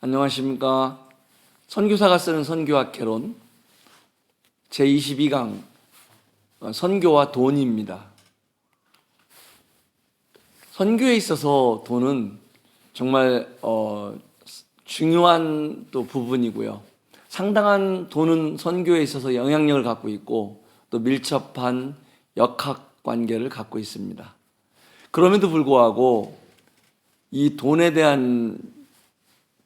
안녕하십니까. 선교사가 쓰는 선교학 개론 제22강 선교와 돈입니다. 선교에 있어서 돈은 정말 중요한 또 부분이고요. 상당한 돈은 선교에 있어서 영향력을 갖고 있고 또 밀접한 역학관계를 갖고 있습니다. 그럼에도 불구하고 이 돈에 대한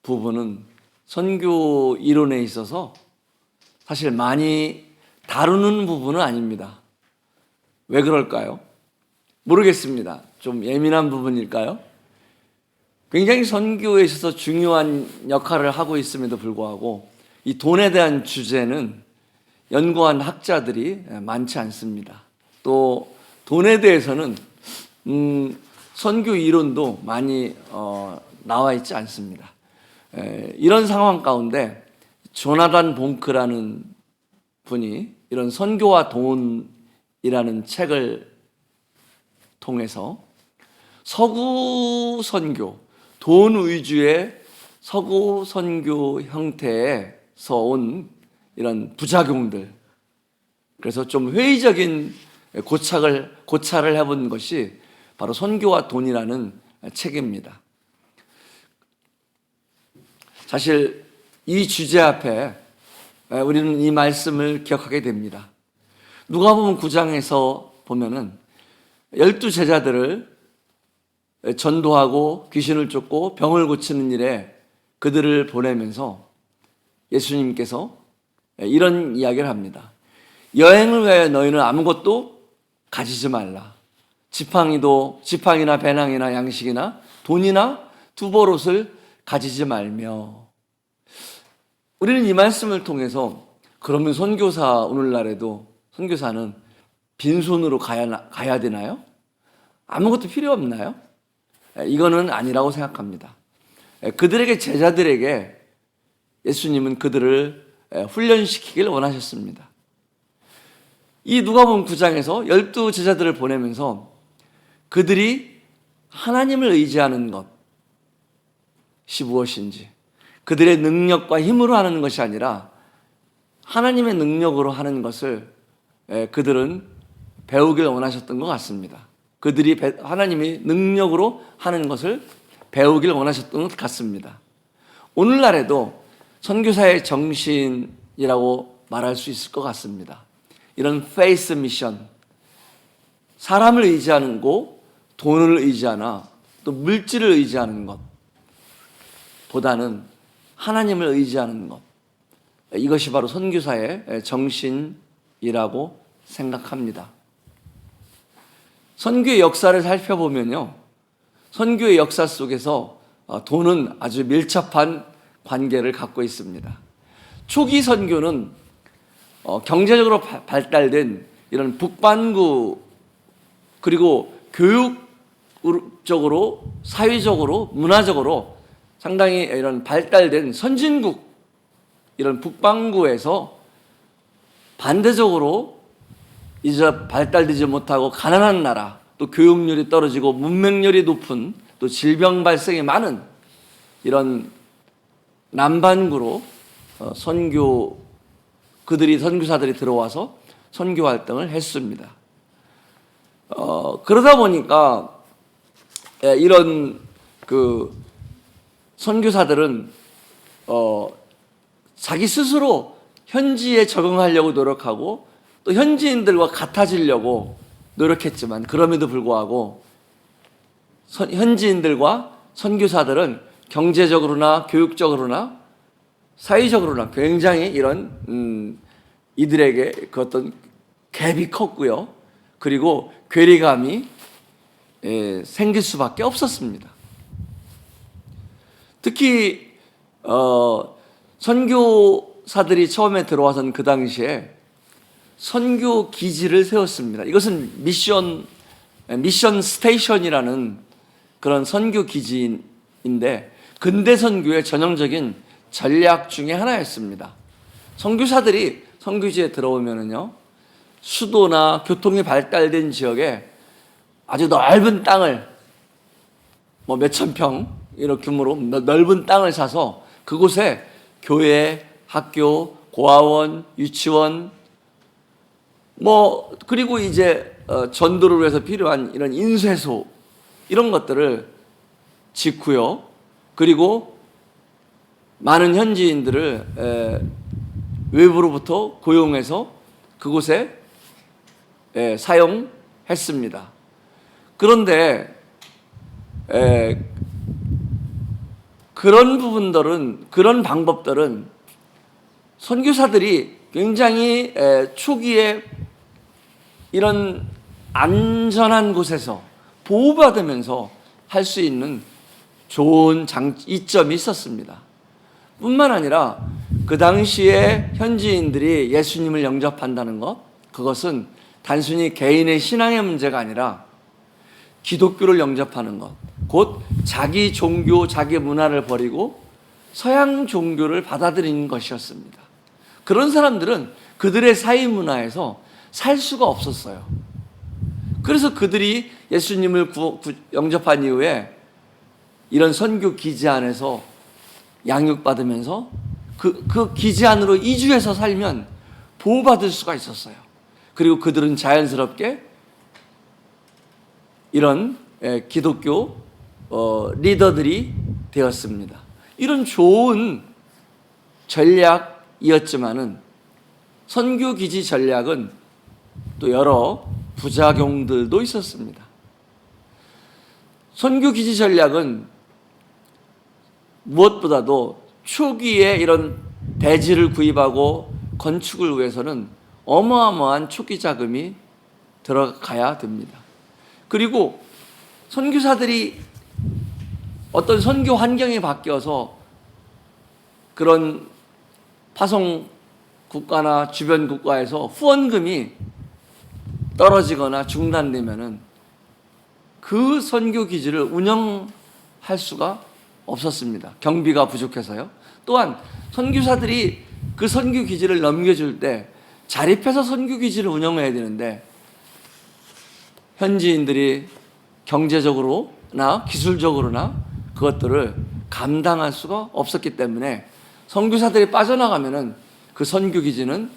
부분은 선교 이론에 있어서 사실 많이 다루는 부분은 아닙니다. 왜 그럴까요? 모르겠습니다. 좀 예민한 부분일까요? 굉장히 선교에 있어서 중요한 역할을 하고 있음에도 불구하고 이 돈에 대한 주제는 연구한 학자들이 많지 않습니다. 또 돈에 대해서는 선교 이론도 많이 나와 있지 않습니다. 이런 상황 가운데 조나단 봉크라는 분이 이런 선교와 돈이라는 책을 통해서 서구 선교, 돈 위주의 서구 선교 형태에서 온 이런 부작용들, 그래서 좀 회의적인 고찰을 해본 것이 바로 선교와 돈이라는 책입니다. 사실 이 주제 앞에 우리는 이 말씀을 기억하게 됩니다. 누가복음 9장에서 보면은 12제자들을 전도하고 귀신을 쫓고 병을 고치는 일에 그들을 보내면서 예수님께서 이런 이야기를 합니다. 여행을 위하여 너희는 아무것도 가지지 말라. 지팡이나 배낭이나 양식이나 돈이나 두벌옷을 가지지 말며. 우리는 이 말씀을 통해서 그러면 오늘날에도 선교사는 빈손으로 가야 되나요? 아무것도 필요 없나요? 이거는 아니라고 생각합니다. 그들에게 제자들에게 예수님은 그들을 훈련시키길 원하셨습니다. 이 누가복음 9장에서 12제자들을 보내면서 그들이 하나님을 의지하는 것이 무엇인지, 그들의 능력과 힘으로 하는 것이 아니라 하나님의 능력으로 하는 것을 그들은 배우길 원하셨던 것 같습니다. 그들이 하나님의 능력으로 하는 것을 배우길 원하셨던 것 같습니다. 오늘날에도 선교사의 정신이라고 말할 수 있을 것 같습니다. 이런 페이스 미션, 사람을 의지하는 거, 돈을 의지하나 또 물질을 의지하는 것보다는 하나님을 의지하는 것, 이것이 바로 선교사의 정신이라고 생각합니다. 선교의 역사를 살펴보면요, 선교의 역사 속에서 돈은 아주 밀접한 관계를 갖고 있습니다. 초기 선교는 경제적으로 발달된 이런 북반구, 그리고 교육적으로, 사회적으로, 문화적으로 상당히 이런 발달된 선진국, 이런 북반구에서 반대적으로 이제 발달되지 못하고 가난한 나라, 또 교육률이 떨어지고 문맹률이 높은, 또 질병 발생이 많은 이런 남반구로 선교사들이 들어와서 선교 활동을 했습니다. 그러다 보니까 이런 선교사들은 자기 스스로 현지에 적응하려고 노력하고 또 현지인들과 같아지려고 노력했지만, 그럼에도 불구하고 현지인들과 선교사들은 경제적으로나 교육적으로나 사회적으로나 굉장히 이런 이들에게 그 어떤 갭이 컸고요. 그리고 괴리감이 생길 수밖에 없었습니다. 특히 선교사들이 처음에 들어와서는 그 당시에 선교 기지를 세웠습니다. 이것은 미션 스테이션이라는 그런 선교 기지인데 근대 선교의 전형적인 전략 중에 하나였습니다. 선교사들이 선교지에 들어오면은요, 수도나 교통이 발달된 지역에 아주 넓은 땅을 몇천 평 이런 규모로 넓은 땅을 사서 그곳에 교회, 학교, 고아원, 유치원, 그리고 이제 전도를 위해서 필요한 이런 인쇄소, 이런 것들을 짓고요. 그리고 많은 현지인들을 외부로부터 고용해서 그곳에 사용했습니다. 그런데 그런 부분들은, 그런 방법들은 선교사들이 굉장히 초기에 이런 안전한 곳에서 보호받으면서 할 수 있는 좋은 이점이 있었습니다. 뿐만 아니라 그 당시에 현지인들이 예수님을 영접한다는 것, 그것은 단순히 개인의 신앙의 문제가 아니라 기독교를 영접하는 것, 곧 자기 종교, 자기 문화를 버리고 서양 종교를 받아들이는 것이었습니다. 그런 사람들은 그들의 사회 문화에서 살 수가 없었어요. 그래서 그들이 예수님을 영접한 이후에 이런 선교 기지 안에서 양육받으면서 그 기지 안으로 이주해서 살면 보호받을 수가 있었어요. 그리고 그들은 자연스럽게 이런 기독교 리더들이 되었습니다. 이런 좋은 전략이었지만은 선교기지 전략은 또 여러 부작용들도 있었습니다. 선교기지 전략은 무엇보다도 초기에 이런 대지를 구입하고 건축을 위해서는 어마어마한 초기 자금이 들어가야 됩니다. 그리고 선교사들이 어떤 선교 환경이 바뀌어서 그런 파송 국가나 주변 국가에서 후원금이 떨어지거나 중단되면은 그 선교 기지를 운영할 수가 없었습니다. 경비가 부족해서요. 또한 선교사들이 그 선교 기지를 넘겨줄 때 자립해서 선교 기지를 운영해야 되는데 현지인들이 경제적으로나 기술적으로나 그것들을 감당할 수가 없었기 때문에 선교사들이 빠져나가면은 그 선교 기지는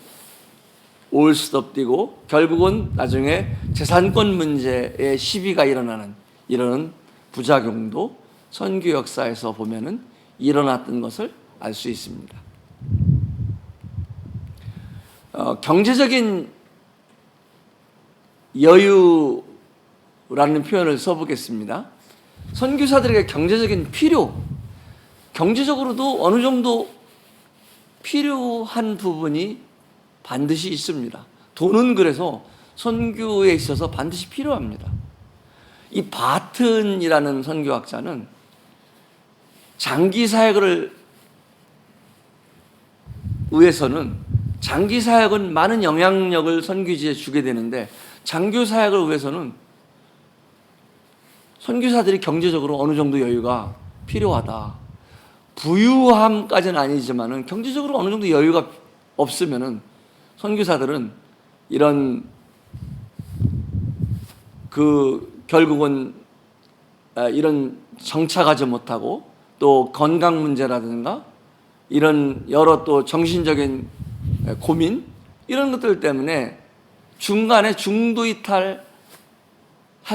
올 수도 뛰고 결국은 나중에 재산권 문제의 시비가 일어나는 이런 부작용도 선교 역사에서 보면은 일어났던 것을 알 수 있습니다. 경제적인 여유라는 표현을 써보겠습니다. 선교사들에게 경제적인 필요, 경제적으로도 어느 정도 필요한 부분이 반드시 있습니다. 돈은 그래서 선교에 있어서 반드시 필요합니다. 이 바튼이라는 선교학자는 장기 사역을 위해서는 장기 사역은 많은 영향력을 선교지에 주게 되는데 장교 사역을 위해서는 선교사들이 경제적으로 어느 정도 여유가 필요하다. 부유함까지는 아니지만은 경제적으로 어느 정도 여유가 없으면은 선교사들은 이런 결국은 이런 정착하지 못하고 또 건강 문제라든가 이런 여러 또 정신적인 고민 이런 것들 때문에 중간에 중도 이탈할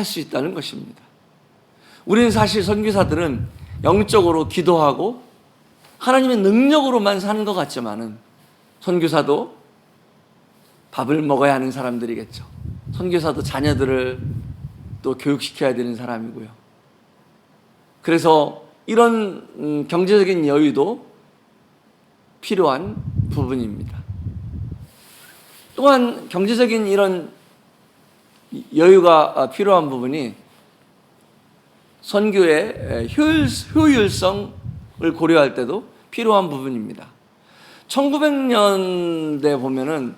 수 있다는 것입니다. 우리는 사실 선교사들은 영적으로 기도하고 하나님의 능력으로만 사는 것 같지만은 선교사도 밥을 먹어야 하는 사람들이겠죠. 선교사도 자녀들을 또 교육시켜야 되는 사람이고요. 그래서 이런 경제적인 여유도 필요한 부분입니다. 또한 경제적인 이런 여유가 필요한 부분이 선교의 효율성을 고려할 때도 필요한 부분입니다. 1900년대 보면은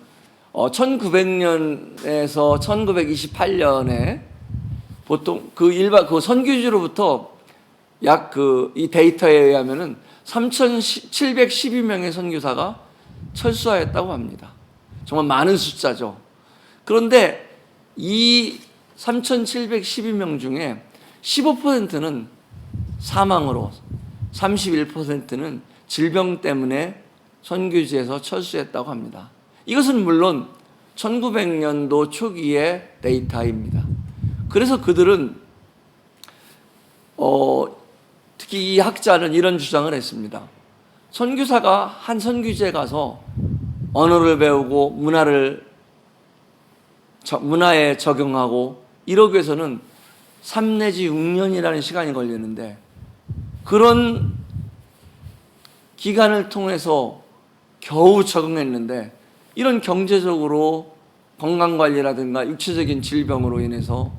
1900년에서 1928년에 보통 그 선교지로부터 약 이 데이터에 의하면은 3,712명의 선교사가 철수하였다고 합니다. 정말 많은 숫자죠. 그런데 이 3,712명 중에 15%는 사망으로 31%는 질병 때문에 선교지에서 철수했다고 합니다. 이것은 물론 1900년도 초기의 데이터입니다. 그래서 그들은 특히 이 학자는 이런 주장을 했습니다. 선교사가 한 선교지에 가서 언어를 배우고 문화에 적용하고 이러기 위해서는 3 내지 6년이라는 시간이 걸리는데, 그런 기간을 통해서 겨우 적응했는데, 이런 경제적으로 건강관리라든가 육체적인 질병으로 인해서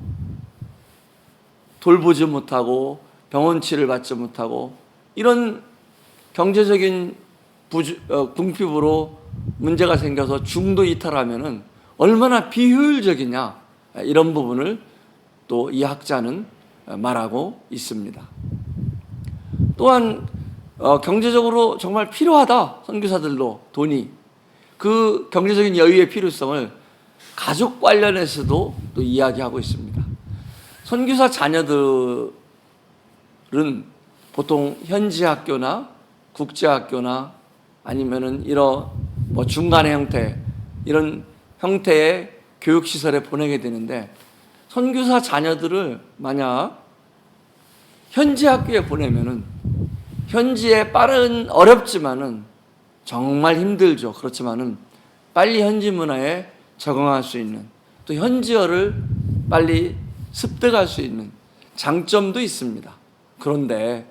돌보지 못하고 병원 치료를 받지 못하고 이런 경제적인 궁핍으로 문제가 생겨서 중도 이탈하면은 얼마나 비효율적이냐, 이런 부분을 또 이 학자는 말하고 있습니다. 또한 경제적으로 정말 필요하다, 선교사들도 돈이, 그 경제적인 여유의 필요성을 가족 관련해서도 또 이야기하고 있습니다. 선교사 자녀들은 보통 현지 학교나 국제학교나 아니면은 이런 중간의 형태, 이런 형태의 교육시설에 보내게 되는데, 선교사 자녀들을 만약 현지 학교에 보내면은 현지에 어렵지만은 정말 힘들죠. 그렇지만은 빨리 현지 문화에 적응할 수 있는, 또 현지어를 빨리 습득할 수 있는 장점도 있습니다. 그런데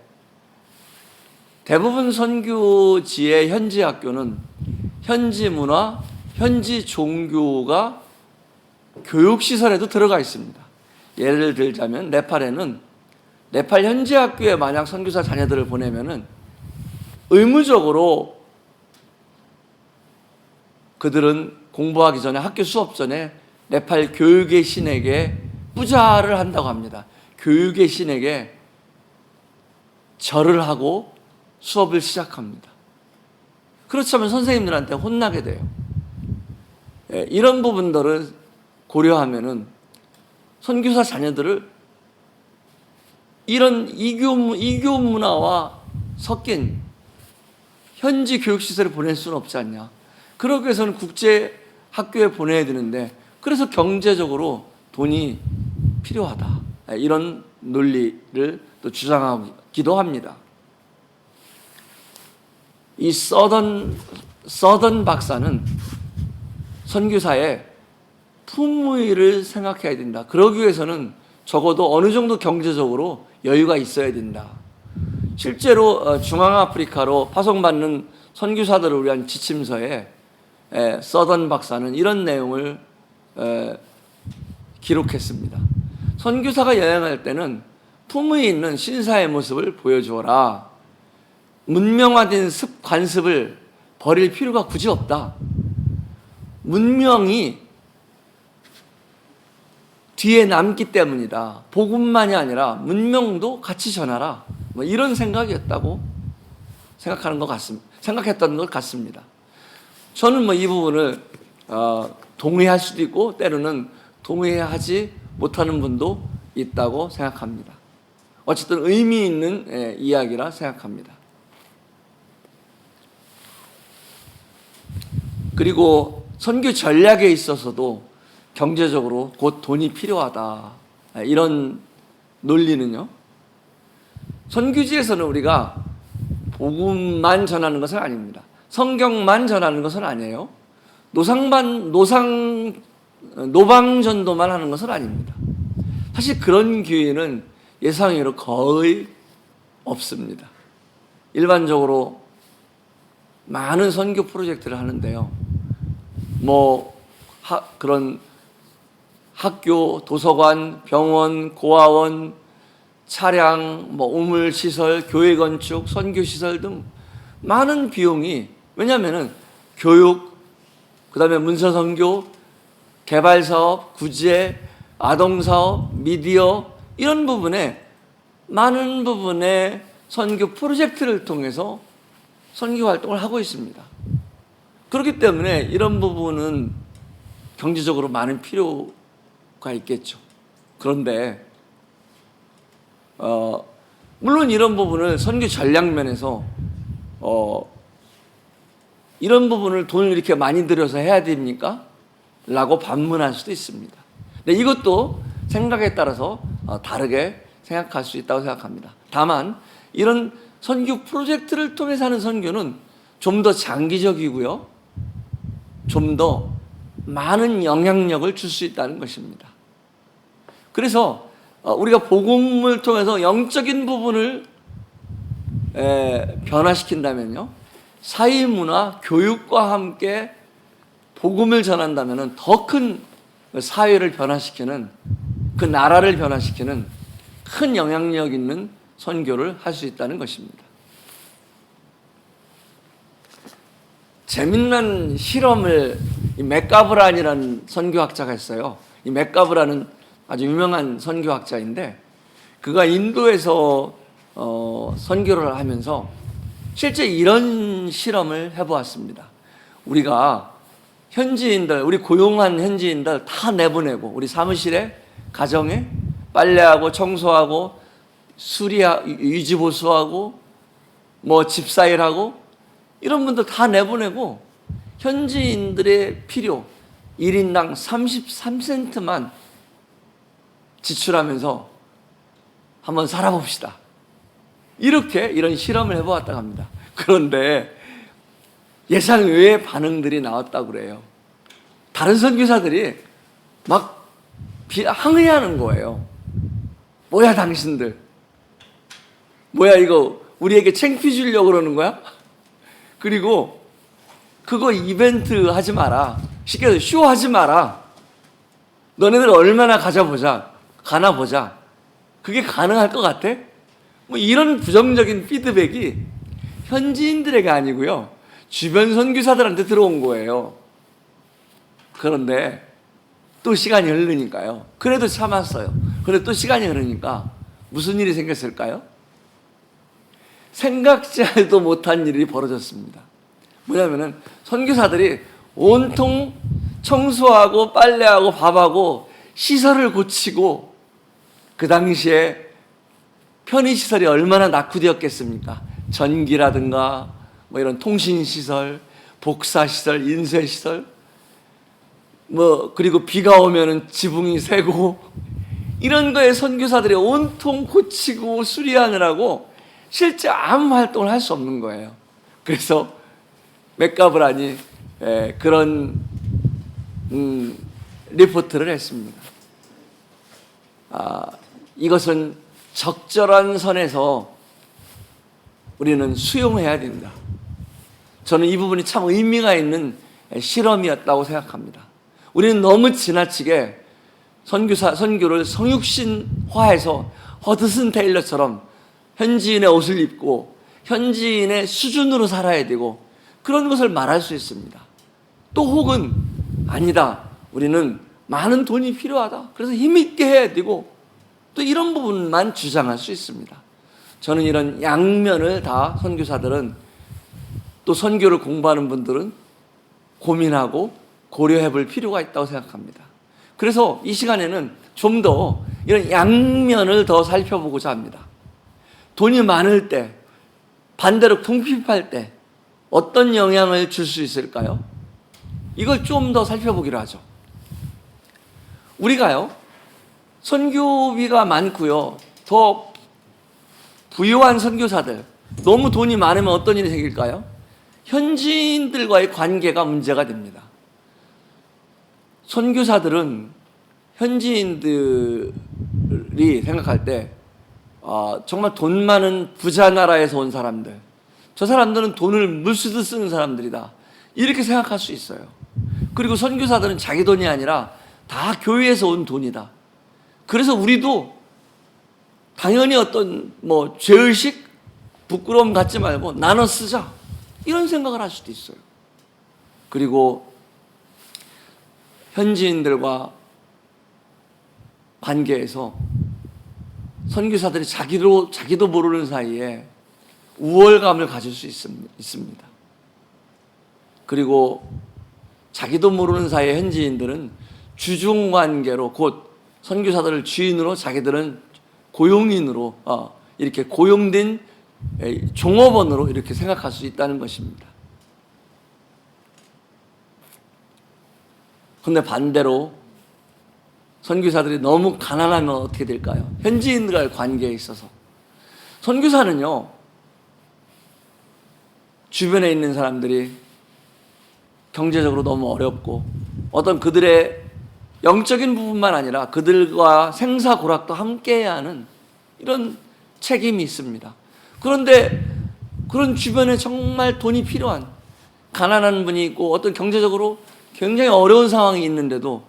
대부분 선교지의 현지 학교는 현지 문화, 현지 종교가 교육시설에도 들어가 있습니다. 예를 들자면 네팔에는 네팔 현지 학교에 만약 선교사 자녀들을 보내면은 의무적으로 그들은 공부하기 전에, 학교 수업 전에 네팔 교육의 신에게 뿌자를 한다고 합니다. 교육의 신에게 절을 하고 수업을 시작합니다. 그렇다면 선생님들한테 혼나게 돼요. 이런 부분들을 고려하면은 선교사 자녀들을 이런 이교 문화와 섞인 현지 교육시설에 보낼 수는 없지 않냐. 그러기 위해서는 국제 학교에 보내야 되는데, 그래서 경제적으로 돈이 필요하다, 이런 논리를 또 주장하기도 합니다. 이 서던 박사는 선교사의 품위를 생각해야 된다. 그러기 위해서는 적어도 어느 정도 경제적으로 여유가 있어야 된다. 실제로 중앙아프리카로 파송받는 선교사들을 위한 지침서에 서던 박사는 이런 내용을 기록했습니다. 선교사가 여행할 때는 품위 있는 신사의 모습을 보여주어라. 문명화된 관습을 버릴 필요가 굳이 없다. 문명이 뒤에 남기 때문이다. 복음만이 아니라 문명도 같이 전하라. 이런 생각이었다고 생각했던 것 같습니다. 저는 이 부분을 동의할 수도 있고 때로는 동의하지 못하는 분도 있다고 생각합니다. 어쨌든 의미 있는 이야기라 생각합니다. 그리고 선교 전략에 있어서도 경제적으로 곧 돈이 필요하다, 이런 논리는요, 선교지에서는 우리가 복음만 전하는 것은 아닙니다. 성경만 전하는 것은 아니에요. 노방전도만 하는 것은 아닙니다. 사실 그런 기회는 예상외로 거의 없습니다. 일반적으로 많은 선교 프로젝트를 하는데요, 그런 학교, 도서관, 병원, 고아원, 차량, 우물시설, 교회 건축, 선교시설 등 많은 비용이, 왜냐하면 교육, 그 다음에 문서선교, 개발사업, 구제, 아동사업, 미디어, 이런 부분에 많은 부분의 선교 프로젝트를 통해서 선교 활동을 하고 있습니다. 그렇기 때문에 이런 부분은 경제적으로 많은 필요가 있겠죠. 그런데 물론 이런 부분을 선교 전략 면에서 이런 부분을 돈을 이렇게 많이 들여서 해야 됩니까? 라고 반문할 수도 있습니다. 근데 이것도 생각에 따라서 다르게 생각할 수 있다고 생각합니다. 다만 이런 선교 프로젝트를 통해서 하는 선교는 좀 더 장기적이고요, 좀 더 많은 영향력을 줄 수 있다는 것입니다. 그래서 우리가 복음을 통해서 영적인 부분을 변화시킨다면요, 사회문화, 교육과 함께 복음을 전한다면 더 큰 사회를 변화시키는, 그 나라를 변화시키는 큰 영향력 있는 선교를 할 수 있다는 것입니다. 재밌는 실험을 이 맥가브란이라는 선교학자가 했어요. 이 맥가브란은 아주 유명한 선교학자인데, 그가 인도에서 선교를 하면서 실제 이런 실험을 해보았습니다. 우리가 현지인들, 우리 고용한 현지인들 다 내보내고, 우리 사무실에, 가정에 빨래하고 청소하고 유지보수하고 뭐 집사일하고 이런 분들 다 내보내고, 현지인들의 필요 1인당 33센트만 지출하면서 한번 살아봅시다. 이렇게 이런 실험을 해보았다고 합니다. 그런데 예상 외의 반응들이 나왔다고 그래요. 다른 선교사들이 막 항의하는 거예요. 뭐야 당신들, 뭐야 이거 우리에게 창피 주려고 그러는 거야? 그리고 그거 이벤트 하지 마라, 쉽게 해서 쇼 하지 마라, 너네들 얼마나 가나 보자. 그게 가능할 것 같아? 뭐 이런 부정적인 피드백이 현지인들에게 아니고요, 주변 선교사들한테 들어온 거예요. 그런데 또 시간이 흐르니까요, 그래도 참았어요. 그런데 또 시간이 흐르니까 무슨 일이 생겼을까요? 생각지 도 못한 일이 벌어졌습니다. 뭐냐면은 선교사들이 온통 청소하고 빨래하고 밥하고 시설을 고치고, 그 당시에 편의시설이 얼마나 낙후되었겠습니까? 전기라든가 뭐 이런 통신시설, 복사시설, 인쇄시설, 뭐 그리고 비가 오면은 지붕이 새고, 이런 거에 선교사들이 온통 고치고 수리하느라고 실제 아무 활동을 할 수 없는 거예요. 그래서 맥가브란이 그런 리포트를 했습니다. 이것은 적절한 선에서 우리는 수용해야 된다. 저는 이 부분이 참 의미가 있는 실험이었다고 생각합니다. 우리는 너무 지나치게 선교를 성육신화해서 허드슨 테일러처럼 현지인의 옷을 입고 현지인의 수준으로 살아야 되고 그런 것을 말할 수 있습니다. 또 혹은 아니다, 우리는 많은 돈이 필요하다, 그래서 힘있게 해야 되고, 또 이런 부분만 주장할 수 있습니다. 저는 이런 양면을 다 선교사들은, 또 선교를 공부하는 분들은 고민하고 고려해 볼 필요가 있다고 생각합니다. 그래서 이 시간에는 좀 더 이런 양면을 더 살펴보고자 합니다. 돈이 많을 때, 반대로 궁핍할 때 어떤 영향을 줄 수 있을까요? 이걸 좀 더 살펴보기로 하죠. 우리가요, 선교비가 많고요, 더 부유한 선교사들, 너무 돈이 많으면 어떤 일이 생길까요? 현지인들과의 관계가 문제가 됩니다. 선교사들은 현지인들이 생각할 때 정말 돈 많은 부자 나라에서 온 사람들, 저 사람들은 돈을 물쓰듯 쓰는 사람들이다, 이렇게 생각할 수 있어요. 그리고 선교사들은 자기 돈이 아니라 다 교회에서 온 돈이다. 그래서 우리도 당연히 어떤 죄의식, 부끄러움 갖지 말고 나눠 쓰자, 이런 생각을 할 수도 있어요. 그리고 현지인들과 관계에서 선교사들이 자기도 모르는 사이에 우월감을 가질 수 있습니다. 그리고 자기도 모르는 사이에 현지인들은 주중관계로, 곧 선교사들을 주인으로, 자기들은 고용인으로 이렇게 고용된 종업원으로 이렇게 생각할 수 있다는 것입니다. 그런데 반대로 선교사들이 너무 가난하면 어떻게 될까요? 현지인들과의 관계에 있어서 선교사는요, 주변에 있는 사람들이 경제적으로 너무 어렵고 어떤 그들의 영적인 부분만 아니라 그들과 생사고락도 함께해야 하는 이런 책임이 있습니다. 그런데 그런 주변에 정말 돈이 필요한 가난한 분이 있고 어떤 경제적으로 굉장히 어려운 상황이 있는데도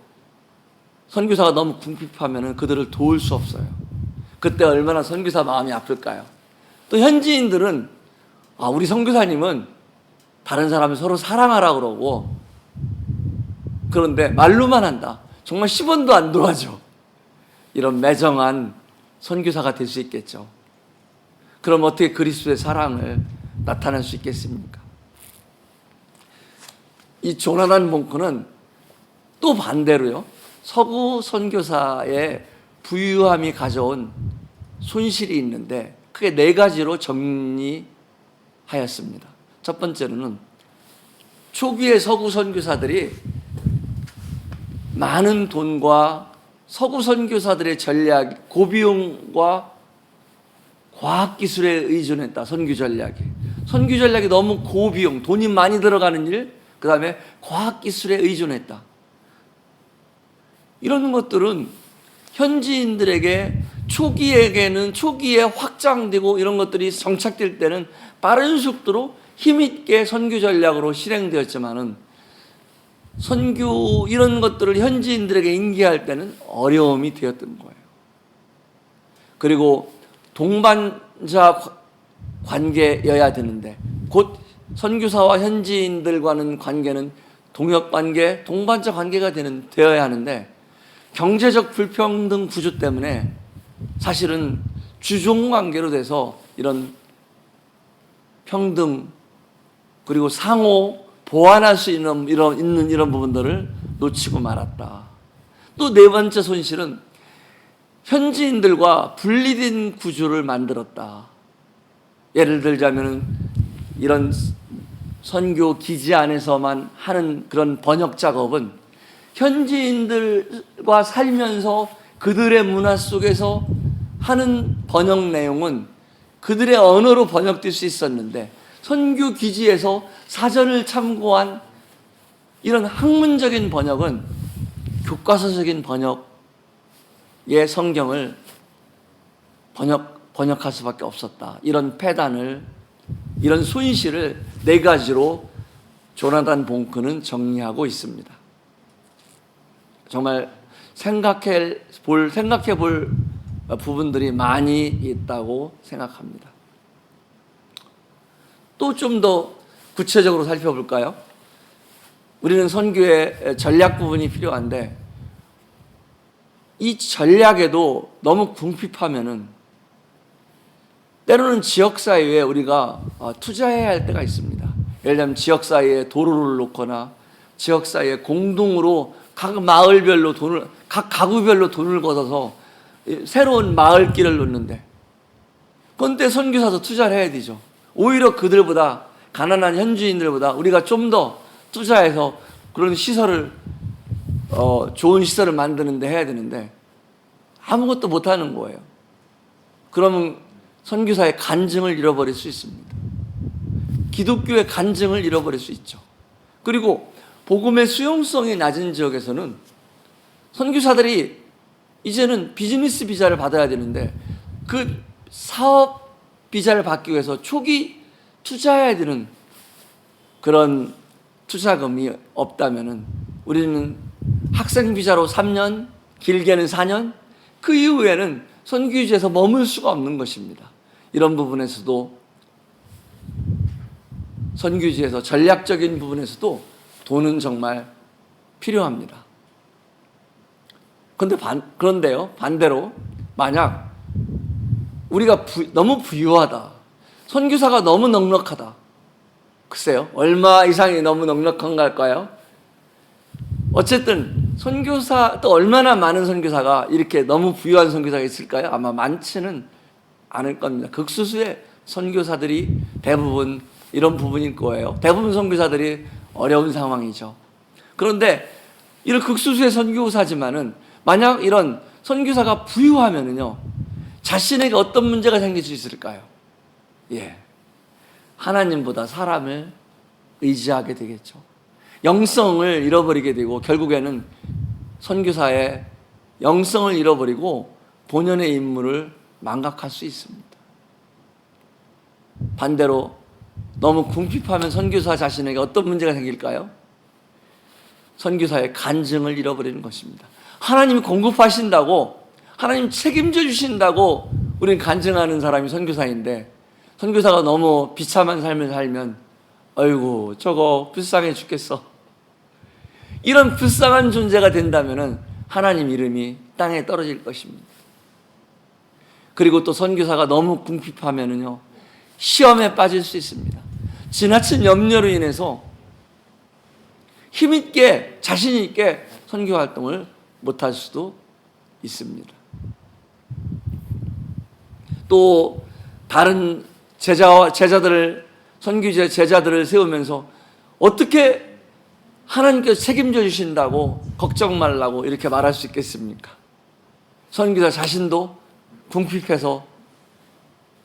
선교사가 너무 궁핍하면 그들을 도울 수 없어요. 그때 얼마나 선교사 마음이 아플까요? 또 현지인들은 우리 선교사님은 다른 사람을 서로 사랑하라고 그러고, 그런데 말로만 한다. 정말 10원도 안 도와줘. 이런 매정한 선교사가 될 수 있겠죠. 그럼 어떻게 그리스도의 사랑을 나타낼 수 있겠습니까? 이 조나단 봉크는 또 반대로요, 서구 선교사의 부유함이 가져온 손실이 있는데 크게 4가지로 정리하였습니다. 첫 번째로는 초기의 서구 선교사들이 많은 돈과 서구 선교사들의 전략, 고비용과 과학기술에 의존했다. 선교 전략이 너무 고비용, 돈이 많이 들어가는 일, 그 다음에 과학기술에 의존했다. 이런 것들은 현지인들에게 초기에 확장되고 이런 것들이 정착될 때는 빠른 속도로 힘있게 선교 전략으로 실행되었지만은 선교 이런 것들을 현지인들에게 인계할 때는 어려움이 되었던 거예요. 그리고 동반자 관계여야 되는데 곧 선교사와 현지인들과는 관계는 동역관계, 동반자 관계가 되어야 하는데 경제적 불평등 구조 때문에 사실은 주종관계로 돼서 이런 평등 그리고 상호 보완할 수 있는 이런 부분들을 놓치고 말았다. 또 4번째 손실은 현지인들과 분리된 구조를 만들었다. 예를 들자면 이런 선교 기지 안에서만 하는 그런 번역 작업은 현지인들과 살면서 그들의 문화 속에서 하는 번역 내용은 그들의 언어로 번역될 수 있었는데 선교 기지에서 사전을 참고한 이런 학문적인 번역은 교과서적인 번역의 성경을 번역할 수밖에 없었다. 이런 폐단을, 이런 손실을 4가지로 조나단 봉크는 정리하고 있습니다. 정말 생각해 볼 부분들이 많이 있다고 생각합니다. 또 좀 더 구체적으로 살펴볼까요? 우리는 선교의 전략 부분이 필요한데 이 전략에도 너무 궁핍하면은 때로는 지역사회에 우리가 투자해야 할 때가 있습니다. 예를 들면 지역사회에 도로를 놓거나 지역사회에 공동으로 각 마을별로 각 가구별로 돈을 걷어서 새로운 마을길을 놓는데 그런데 선교사도 투자를 해야 되죠. 오히려 그들보다 가난한 현지인들보다 우리가 좀 더 투자해서 그런 시설을 좋은 시설을 만드는데 해야 되는데 아무것도 못하는 거예요. 그러면 선교사의 간증을 잃어버릴 수 있습니다. 기독교의 간증을 잃어버릴 수 있죠. 그리고 복음의 수용성이 낮은 지역에서는 선교사들이 이제는 비즈니스 비자를 받아야 되는데 그 사업 비자를 받기 위해서 초기 투자해야 되는 그런 투자금이 없다면은 우리는 학생 비자로 3년, 길게는 4년, 그 이후에는 선교지에서 머물 수가 없는 것입니다. 이런 부분에서도 선교지에서 전략적인 부분에서도 돈은 정말 필요합니다. 그런데요, 반대로 만약 우리가 너무 부유하다, 선교사가 너무 넉넉하다, 글쎄요, 얼마 이상이 너무 넉넉한 걸까요? 어쨌든 선교사, 또 얼마나 많은 선교사가 이렇게 너무 부유한 선교사가 있을까요? 아마 많지는 않을 겁니다. 극소수의 선교사들이 대부분 이런 부분일 거예요. 대부분 선교사들이 어려운 상황이죠. 그런데 이런 극소수의 선교사지만은 만약 이런 선교사가 부유하면은요, 자신에게 어떤 문제가 생길 수 있을까요? 하나님보다 사람을 의지하게 되겠죠. 영성을 잃어버리게 되고 결국에는 선교사의 영성을 잃어버리고 본연의 임무를 망각할 수 있습니다. 반대로 너무 궁핍하면 선교사 자신에게 어떤 문제가 생길까요? 선교사의 간증을 잃어버리는 것입니다. 하나님이 공급하신다고, 하나님 책임져 주신다고 우리는 간증하는 사람이 선교사인데, 선교사가 너무 비참한 삶을 살면 아이고 저거 불쌍해 죽겠어, 이런 불쌍한 존재가 된다면 하나님 이름이 땅에 떨어질 것입니다. 그리고 또 선교사가 너무 궁핍하면은요, 시험에 빠질 수 있습니다. 지나친 염려로 인해서 힘있게 자신 있게 선교 활동을 못할 수도 있습니다. 또 다른 제자들을, 선교지의 제자들을 세우면서 어떻게 하나님께서 책임져 주신다고 걱정 말라고 이렇게 말할 수 있겠습니까? 선교사 자신도 궁핍해서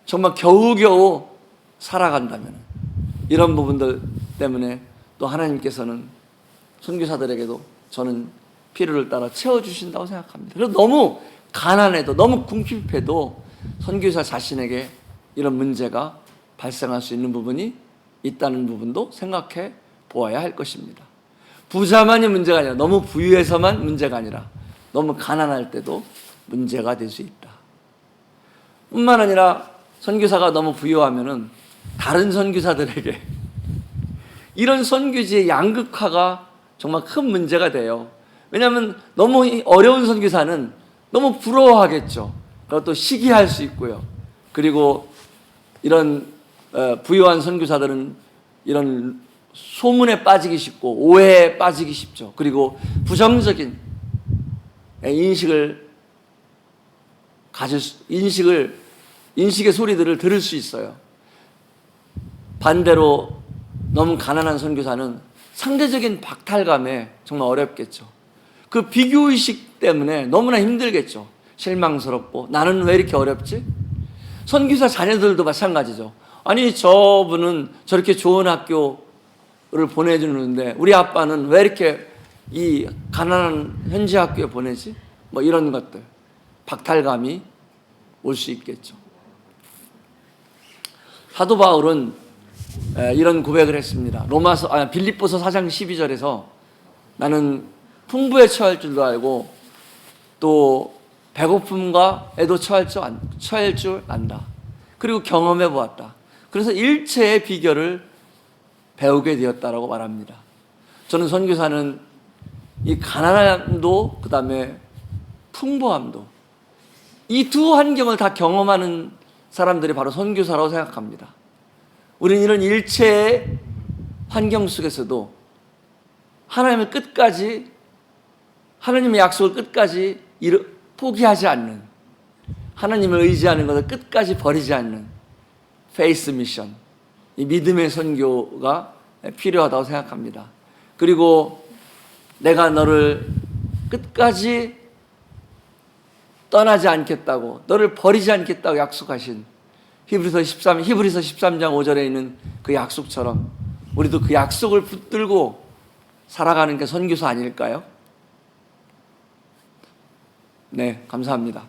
정말 겨우겨우 살아간다면 이런 부분들 때문에 또 하나님께서는 선교사들에게도 저는 필요를 따라 채워주신다고 생각합니다. 그래서 너무 가난해도 너무 궁핍해도 선교사 자신에게 이런 문제가 발생할 수 있는 부분이 있다는 부분도 생각해 보아야 할 것입니다. 부자만이 문제가 아니라, 너무 부유해서만 문제가 아니라 너무 가난할 때도 문제가 될 수 있다. 뿐만 아니라 선교사가 너무 부유하면은 다른 선교사들에게 이런 선교지의 양극화가 정말 큰 문제가 돼요. 왜냐하면 너무 어려운 선교사는 너무 부러워하겠죠. 그리고 또 시기할 수 있고요. 그리고 이런 부유한 선교사들은 이런 소문에 빠지기 쉽고 오해에 빠지기 쉽죠. 그리고 부정적인 인식의 소리들을 들을 수 있어요. 반대로 너무 가난한 선교사는 상대적인 박탈감에 정말 어렵겠죠. 그 비교의식 때문에 너무나 힘들겠죠. 실망스럽고, 나는 왜 이렇게 어렵지? 선교사 자녀들도 마찬가지죠. 아니 저분은 저렇게 좋은 학교를 보내주는데 우리 아빠는 왜 이렇게 이 가난한 현지 학교에 보내지? 뭐 이런 것들, 박탈감이 올 수 있겠죠. 사도 바울은 이런 고백을 했습니다. 빌립보서 4장 12절에서 나는 풍부에 처할 줄도 알고 또 배고픔과에도 처할 줄 안다. 그리고 경험해 보았다. 그래서 일체의 비결을 배우게 되었다라고 말합니다. 저는 선교사는 이 가난함도 그 다음에 풍부함도, 이 두 환경을 다 경험하는 사람들이 바로 선교사라고 생각합니다. 우리는 이런 일체의 환경 속에서도 하나님의 약속을 끝까지 포기하지 않는, 하나님을 의지하는 것을 끝까지 버리지 않는 페이스 미션, 이 믿음의 선교가 필요하다고 생각합니다. 그리고 내가 너를 끝까지 떠나지 않겠다고, 너를 버리지 않겠다고 약속하신 히브리서 13장 5절에 있는 그 약속처럼 우리도 그 약속을 붙들고 살아가는 게 선교사 아닐까요? 네, 감사합니다.